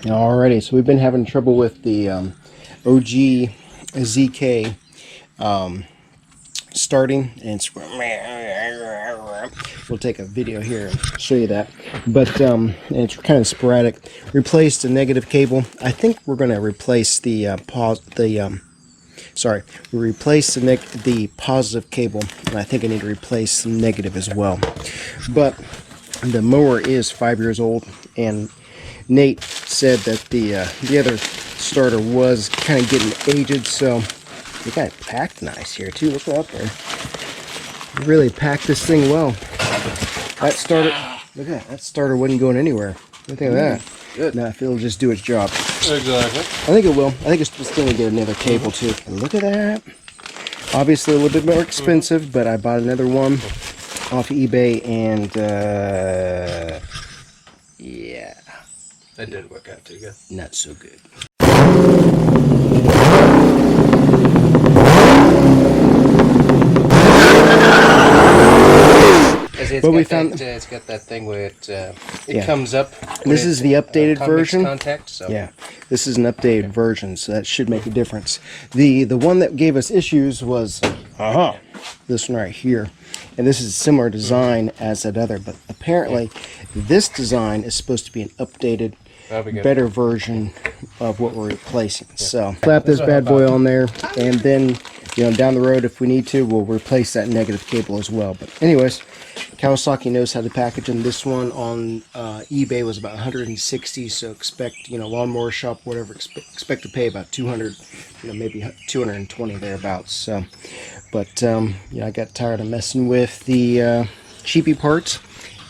Alrighty, so we've been having trouble with the OG ZK starting, and we'll take a video here and show you that. But it's kind of sporadic. Replaced the negative cable. I think we're going to replace the we replaced the positive cable, and I think I need to replace the negative as well. But the mower is 5 years old, and Nate said that the other starter was kind of getting aged, so we got it packed nice here too. Look up there. Really packed this thing well. That starter, look at that. That starter wasn't going anywhere. Look at that. Good. Now if it'll just do its job. Exactly. I think it will. I think it's just going to get another cable too. And look at that. Obviously a little bit more expensive, but I bought another one off eBay, and yeah. That did work out too good. Not so good. But we found it's got that thing where it comes up. This is the updated version. Contact, so. Yeah, this is an updated version, so that should make a difference. The one that gave us issues was this one right here, and this is a similar design as that other, but apparently this design is supposed to be an updated, better version of what we're replacing. So slap this bad boy on there, and then down the road, if we need to, we'll replace that negative cable as well. But anyways, Kawasaki knows how to package them. This one on eBay was about 160, so expect, lawnmower shop, whatever, expect to pay about 200, maybe 220 thereabouts. So, but I got tired of messing with the cheapy parts,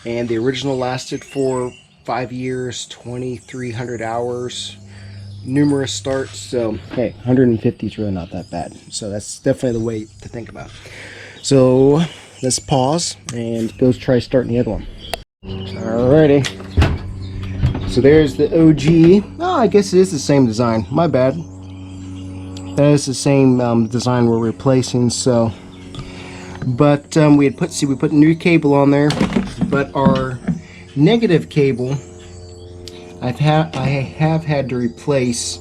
and the original lasted for 5 years, 2,300 hours. Numerous starts, so hey, 150 is really not that bad. So that's definitely the way to think about it. So let's pause and go try starting the other one. Alrighty. So there's the OG. Oh, I guess it is the same design. My bad. That is the same design we're replacing. So, but we put a new cable on there, but our negative cable, I have had to replace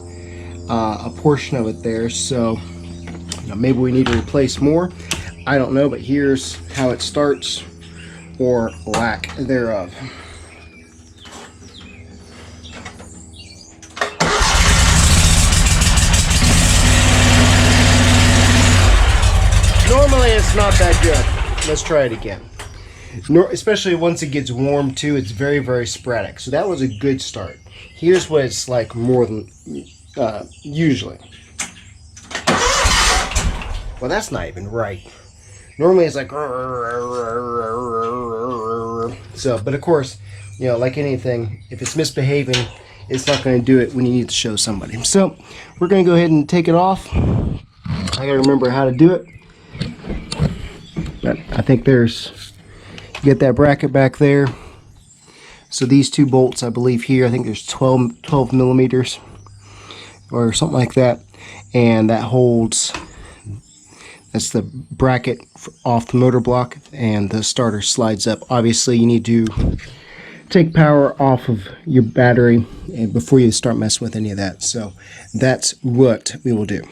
a portion of it there, so maybe we need to replace more. I don't know, but here's how it starts, or lack thereof. Normally it's not that good. Let's try it again. Especially once it gets warm too, it's very, very sporadic. So that was a good start. Here's what it's like more than usually. Well, that's not even right. Normally it's like so, but of course, like anything, if it's misbehaving, it's not going to do it when you need to show somebody. So we're going to go ahead and take it off. I gotta remember how to do it. But I think get that bracket back there. So these two bolts, I believe here, I think there's 12 millimeters or something like that, and that holds, that's the bracket off the motor block, and the starter slides up. Obviously you need to take power off of your battery before you start messing with any of that. So that's what we will do.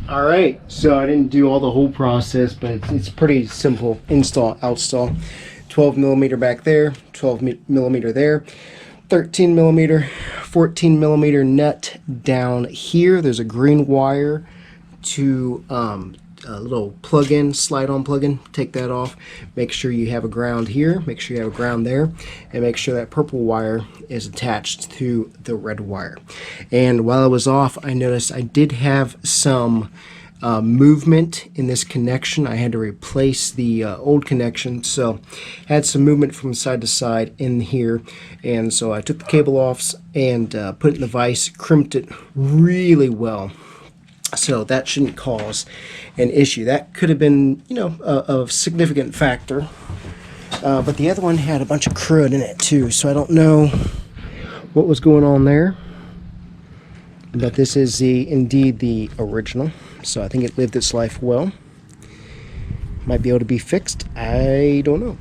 Alright, so I didn't do all the whole process, but it's pretty simple install, outstall. 12 millimeter back there, 12 millimeter there, 13 millimeter, 14 millimeter nut down here. There's a green wire to a little plug-in, slide-on plug-in. Take that off. Make sure you have a ground here. Make sure you have a ground there, and make sure that purple wire is attached to the red wire. And while I was off, I noticed I did have some movement in this connection. I had to replace the old connection, so had some movement from side to side in here, and so I took the cable off and put it in the vise, crimped it really well. So that shouldn't cause an issue. That could have been, a significant factor. But the other one had a bunch of crud in it too, so I don't know what was going on there. But this is indeed the original, so I think it lived its life well. Might be able to be fixed. I don't know.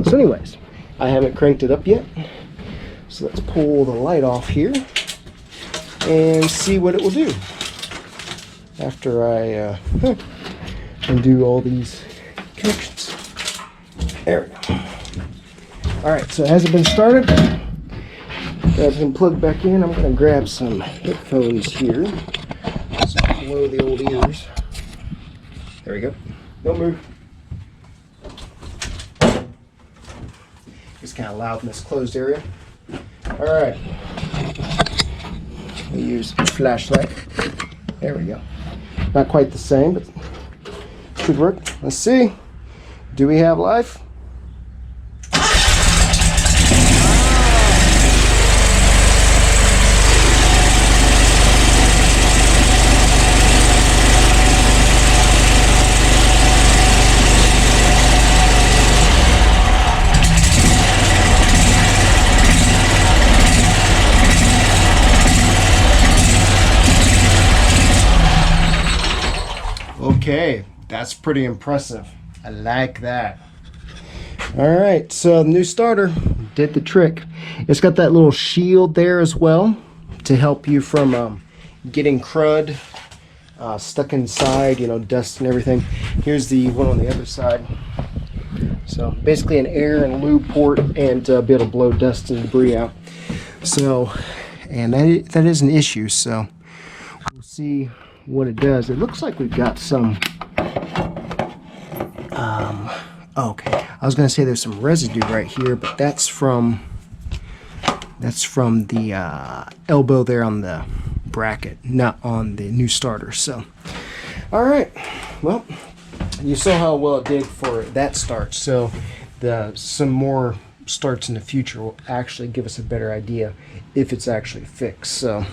So anyways, I haven't cranked it up yet. So let's pull the light off here and see what it will do after I undo all these connections. There we go. Alright, so it hasn't been started. Grab some plug back in. I'm going to grab some headphones here. So blow the old ears. There we go. Don't move. It's kind of loud in this closed area. Alright. We use a flashlight. There we go. Not quite the same, but should work. Let's see. Do we have life? Okay, that's pretty impressive. I like that. Alright, so the new starter did the trick. It's got that little shield there as well to help you from getting crud stuck inside, you know, dust and everything. Here's the one on the other side. So basically an air and lube port and be able to blow dust and debris out. So, and that is an issue, so we'll see what it does. It looks like we've got some okay, I was gonna say there's some residue right here, but that's from the elbow there on the bracket, not on the new starter. So all right, well, you saw how well it did for that start, so some more starts in the future will actually give us a better idea if it's actually fixed. So